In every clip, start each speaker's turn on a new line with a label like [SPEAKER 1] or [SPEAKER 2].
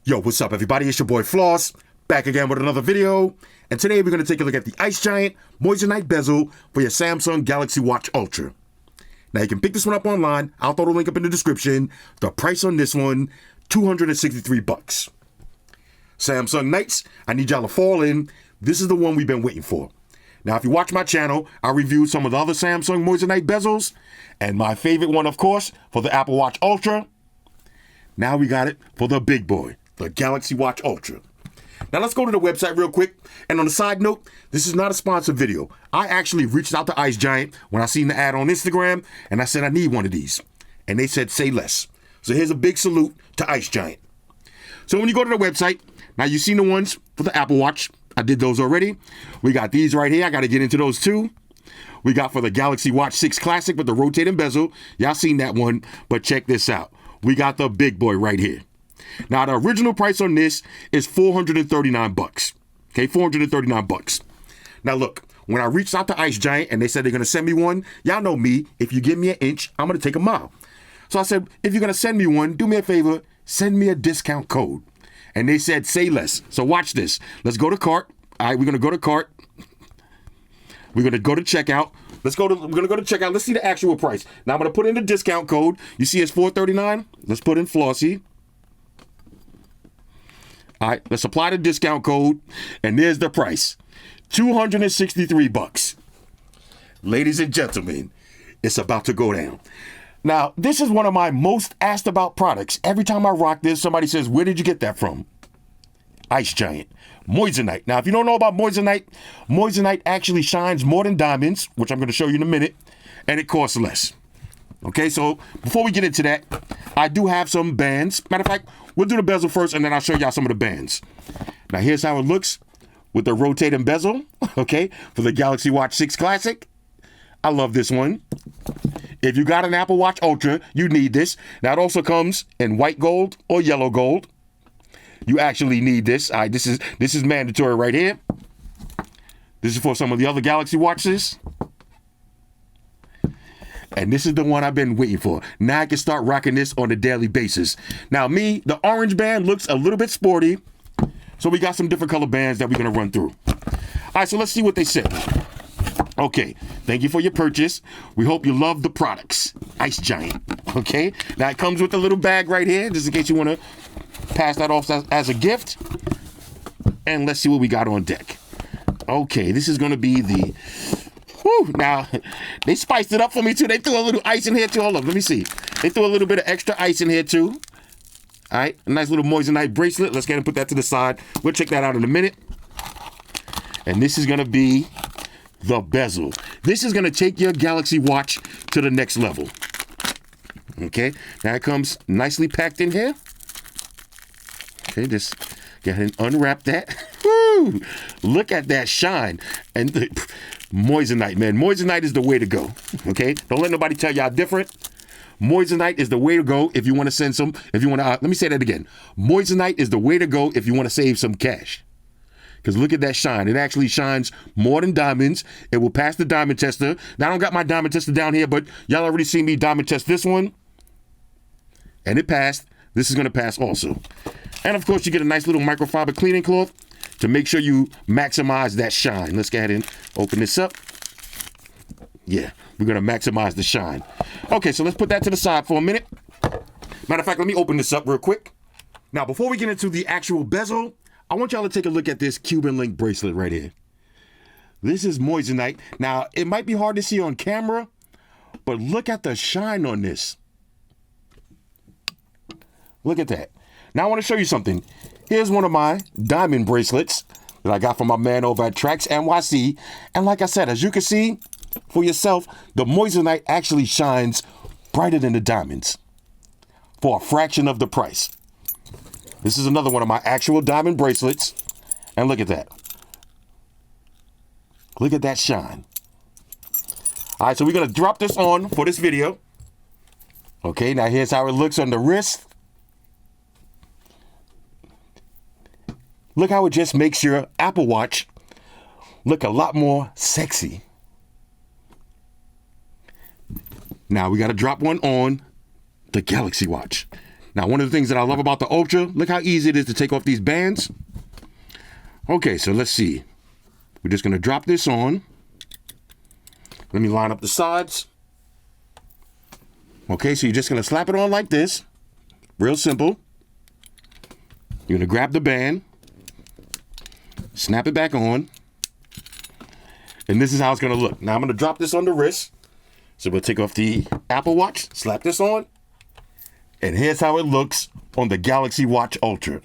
[SPEAKER 1] Yo, what's up, everybody? It's your boy Floss, back again with another video. And today we're going to take a look at the IceGiant Moissanite Bezel for your Samsung Galaxy Watch Ultra. Now, you can pick this one up online. I'll throw the link up in the description. The price on this one, $263. Samsung Knights, I need y'all to fall in. This is the one we've been waiting for. Now, if you watch my channel, I reviewed some of the other Samsung Moissanite bezels, and my favorite one, of course, for the Apple Watch Ultra. Now we got it for the big boy, the Galaxy Watch Ultra. Now let's go to the website real quick. And on a side note, this is not a sponsored video. I actually reached out to IceGiant when I seen the ad on Instagram, and I said I need one of these. And they said, say less. So here's a big salute to IceGiant. So when you go to the website, now you've seen the ones for the Apple Watch. I did those already. We got these right here. I got to get into those too. We got for the Galaxy Watch 6 Classic with the rotating bezel. Y'all seen that one, but check this out. We got the big boy right here. Now, the original price on this is $439. Okay, $439. Now, look, when I reached out to IceGiant and they said they're going to send me one, y'all know me. If you give me an inch, I'm going to take a mile. So I said, if you're going to send me one, do me a favor, send me a discount code. And they said, say less. So watch this. Let's go to cart. All right, we're going to go to cart. We're going to go to checkout. We're going to go to checkout. Let's see the actual price. Now, I'm going to put in the discount code. You see it's $439. Let's put in Flossy. All right, let's apply the discount code. And there's the price. $263. Ladies and gentlemen, it's about to go down. Now, this is one of my most asked about products. Every time I rock this, somebody says, where did you get that from? IceGiant. Moissanite. Now, if you don't know about Moissanite, Moissanite actually shines more than diamonds, which I'm going to show you in a minute, and it costs less. Okay, so before we get into that, I do have some bands. Matter of fact, we'll do the bezel first, and then I'll show y'all some of the bands. Now, here's how it looks with the rotating bezel, okay, for the Galaxy Watch 6 Classic. I love this one. If you got an Apple Watch Ultra, you need this. Now, it also comes in white gold or yellow gold. You actually need this. All right, this is mandatory right here. This is for some of the other Galaxy Watches. And this is the one I've been waiting for. Now I can start rocking this on a daily basis. Now me, the orange band looks a little bit sporty. So we got some different color bands that we're going to run through. All right, so let's see what they said. Okay, thank you for your purchase. We hope you love the products. IceGiant, okay? Now it comes with a little bag right here, just in case you want to pass that off as a gift. And let's see what we got on deck. Okay, this is going to be the... Whew, now, they spiced it up for me too. They threw a little ice in here too. Hold up, let me see. They threw a little bit of extra ice in here too. All right, a nice little Moissanite bracelet. Let's get and put that to the side. We'll check that out in a minute. And this is going to be the bezel. This is going to take your Galaxy Watch to the next level. Okay, now it comes nicely packed in here. Okay, just go ahead and unwrap that. Woo! Look at that shine. And Moissanite, man. Moissanite is the way to go. Okay, don't let nobody tell y'all different. Moissanite is the way to go if you want to send some, if you want to, let me say that again. Moissanite is the way to go if you want to save some cash. Because look at that shine. It actually shines more than diamonds. It will pass the diamond tester. Now, I don't got my diamond tester down here, but y'all already seen me diamond test this one. And it passed. This is going to pass also. And, of course, you get a nice little microfiber cleaning cloth to make sure you maximize that shine. Let's go ahead and open this up. Yeah, we're going to maximize the shine. Okay, so let's put that to the side for a minute. Matter of fact, let me open this up real quick. Now, before we get into the actual bezel, I want y'all to take a look at this Cuban link bracelet right here. This is Moissanite. Now, it might be hard to see on camera, but look at the shine on this. Look at that. Now, I want to show you something. Here's one of my diamond bracelets that I got from my man over at Trax NYC. And like I said, as you can see for yourself, the Moissanite actually shines brighter than the diamonds for a fraction of the price. This is another one of my actual diamond bracelets. And look at that. Look at that shine. All right, so we're going to drop this on for this video. Okay, now here's how it looks on the wrist. Look how it just makes your Apple Watch look a lot more sexy. Now we got to drop one on the Galaxy Watch. Now, one of the things that I love about the Ultra, look how easy it is to take off these bands. Okay, so let's see. We're just going to drop this on. Let me line up the sides. Okay, so you're just going to slap it on like this. Real simple. You're going to grab the band, snap it back on, and this is how it's going to look. Now I'm going to drop this on the wrist. So we'll take off the Apple Watch, slap this on, and here's how it looks on the Galaxy Watch Ultra.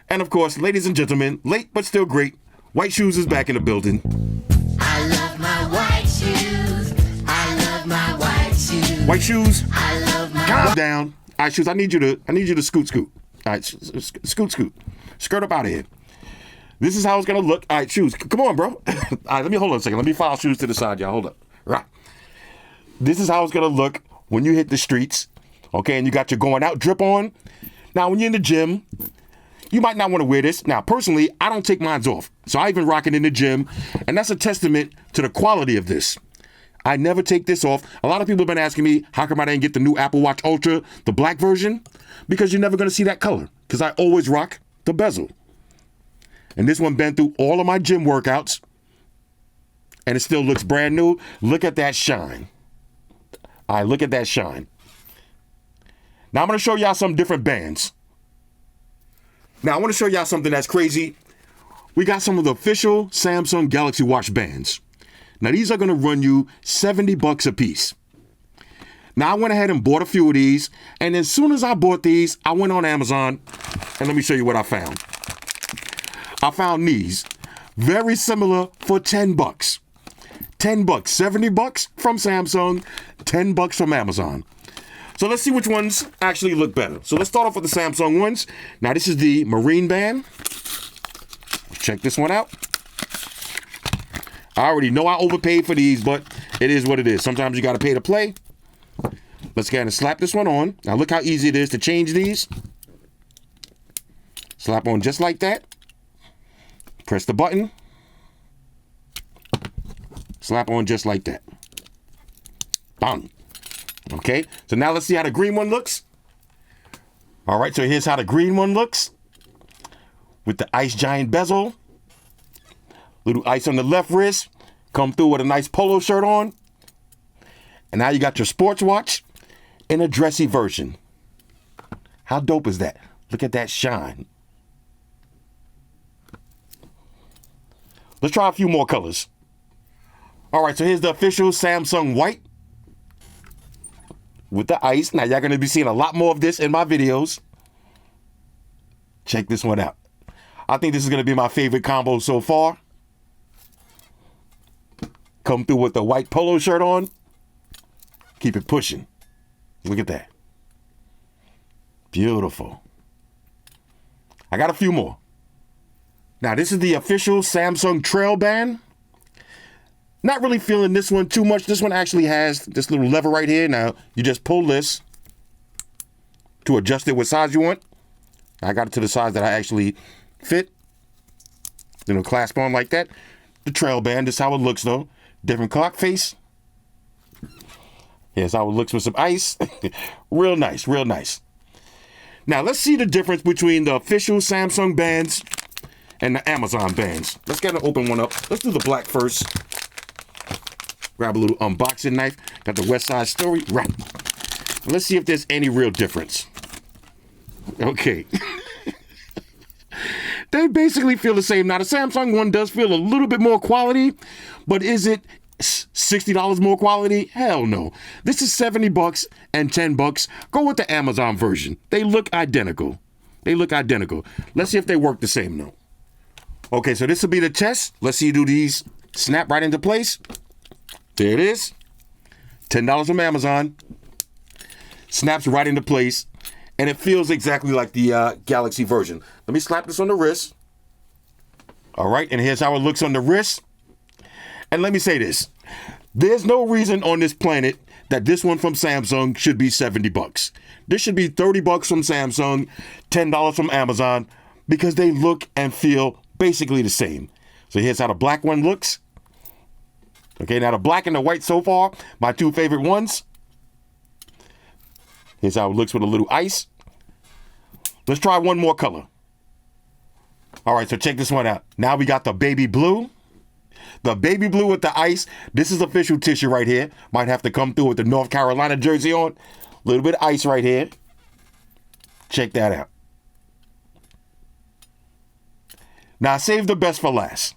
[SPEAKER 1] And of course, ladies and gentlemen, late but still great, White Shoes is back in the building.
[SPEAKER 2] I love my white shoes. I love my white shoes.
[SPEAKER 1] White Shoes,
[SPEAKER 2] I love my
[SPEAKER 1] calm down. All right, Shoes, I need you to scoot. All right, scoot. Skirt up out of here. This is how it's gonna look. All right, Shoes, come on, bro. All right, let me hold on a second. Let me file Shoes to the side, y'all. Hold up. Right. This is how it's gonna look when you hit the streets. Okay, and you got your going out drip on. Now, when you're in the gym, you might not want to wear this. Now, personally, I don't take mine off. So I even rock it in the gym. And that's a testament to the quality of this. I never take this off. A lot of people have been asking me, how come I didn't get the new Apple Watch Ultra, the black version? Because you're never going to see that color. Because I always rock the bezel. And this one been through all of my gym workouts. And it still looks brand new. Look at that shine. All right, look at that shine. Now I'm going to show y'all some different bands. Now, I want to show y'all something that's crazy. We got some of the official Samsung Galaxy Watch bands. Now, these are going to run you $70 a piece. Now, I went ahead and bought a few of these. And as soon as I bought these, I went on Amazon. And let me show you what I found. I found these. Very similar for $10. $10, $70 from Samsung, $10 from Amazon. So let's see which ones actually look better. So let's start off with the Samsung ones. Now this is the Marine Band. Check this one out. I already know I overpaid for these, but it is what it is. Sometimes you got to pay to play. Let's go ahead and slap this one on. Now look how easy it is to change these. Slap on just like that. Press the button. Slap on just like that. Bang. Okay, so now let's see how the green one looks. All right, so here's how the green one looks. With the IceGiant Bezel. Little ice on the left wrist. Come through with a nice polo shirt on. And now you got your sports watch in a dressy version. How dope is that? Look at that shine. Let's try a few more colors. All right, so here's the official Samsung white. With the ice. Now, y'all going to be seeing a lot more of this in my videos. Check this one out. I think this is going to be my favorite combo so far. Come through with the white polo shirt on. Keep it pushing. Look at that. Beautiful. I got a few more. Now, this is the official Samsung Trail Band. Not really feeling this one too much. This one actually has this little lever right here. Now, you just pull this to adjust it what size you want. I got it to the size that I actually fit. Then it'll clasp on like that. The Trail Band, this is how it looks though. Different clock face. Here's how it looks with some ice. Real nice, real nice. Now, let's see the difference between the official Samsung bands and the Amazon bands. Let's get an open one up. Let's do the black first. Grab a little unboxing knife. Got the West Side Story. Right. Let's see if there's any real difference. Okay. They basically feel the same. Now, the Samsung one does feel a little bit more quality, but is it $60 more quality? Hell no. This is $70 and $10. Go with the Amazon version. They look identical. They look identical. Let's see if they work the same though. Okay, so this will be the test. Let's see, do these snap right into place? There it is. $10 from Amazon. Snaps right into place. And it feels exactly like the Galaxy version. Let me slap this on the wrist. All right, and here's how it looks on the wrist. And let me say this. There's no reason on this planet that this one from Samsung should be $70. This should be $30 from Samsung, $10 from Amazon, because they look and feel basically the same. So here's how the black one looks. Okay, now the black and the white so far, my two favorite ones. Here's how it looks with a little ice. Let's try one more color. All right, so check this one out. Now we got the baby blue. The baby blue with the ice. This is official tissue right here. Might have to come through with the North Carolina jersey on. A little bit of ice right here. Check that out. Now, I saved the best for last.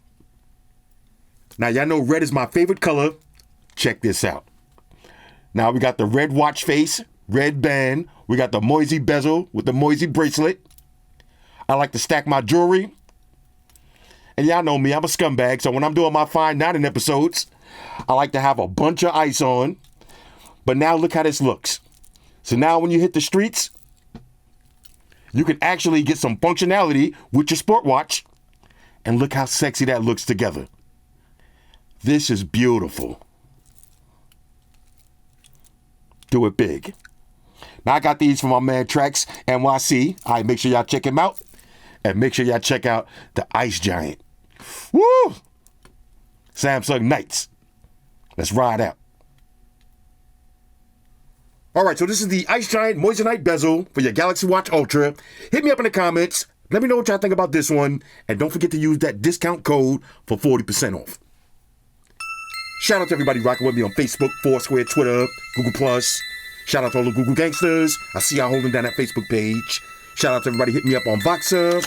[SPEAKER 1] Now, y'all know red is my favorite color. Check this out. Now, we got the red watch face, red band. We got the Moissanite Bezel with the Moissanite bracelet. I like to stack my jewelry. And y'all know me, I'm a scumbag. So when I'm doing my fine dining episodes, I like to have a bunch of ice on. But now look how this looks. So now when you hit the streets, you can actually get some functionality with your sport watch. And look how sexy that looks together. This is beautiful. Do it big. Now I got these from my man Trex NYC. All right, make sure y'all check him out. And make sure y'all check out the IceGiant. Woo! Samsung Knights. Let's ride out. All right, so this is the IceGiant Moissanite Bezel for your Galaxy Watch Ultra. Hit me up in the comments. Let me know what y'all think about this one. And don't forget to use that discount code for 40% off. Shout out to everybody rocking with me on Facebook, Foursquare, Twitter, Google+. Shout out to all the Google gangsters. I see y'all holding down that Facebook page. Shout out to everybody hitting me up on Voxer.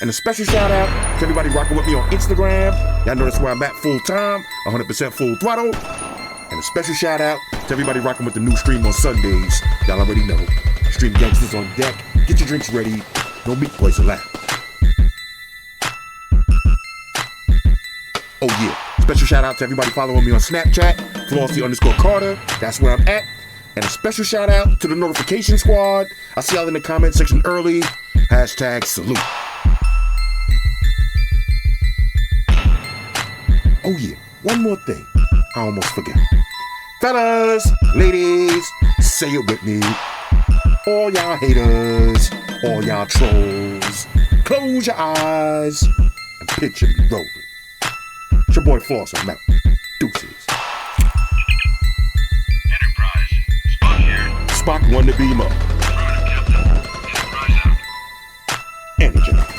[SPEAKER 1] And a special shout out to everybody rocking with me on Instagram. Y'all know that's where I'm at full time, 100% full throttle. And a special shout out to everybody rocking with the new stream on Sundays. Y'all already know. Stream gangsters on deck. Get your drinks ready. No meat boys allowed. Oh yeah. Special shout out to everybody following me on Snapchat, Flossy_Carter. That's where I'm at. And a special shout out to the notification squad. I see y'all in the comment section early. Hashtag salute. Oh yeah, one more thing. I almost forgot. Fellas, ladies, say it with me. All y'all haters, all y'all trolls, close your eyes and picture me rolling. It's your boy Flossy, I'm out. Deuces. Spock won the beam up. Energize.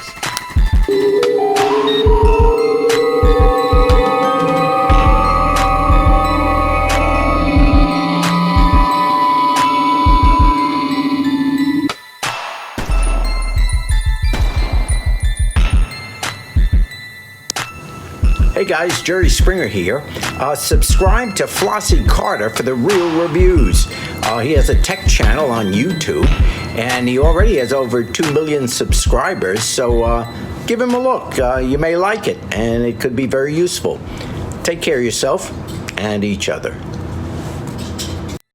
[SPEAKER 3] Hey guys, Jerry Springer here. Subscribe to Flossy Carter for the real reviews. He has a tech channel on YouTube, and he already has over 2 million subscribers, so give him a look. You may like it, and it could be very useful. Take care of yourself and each other.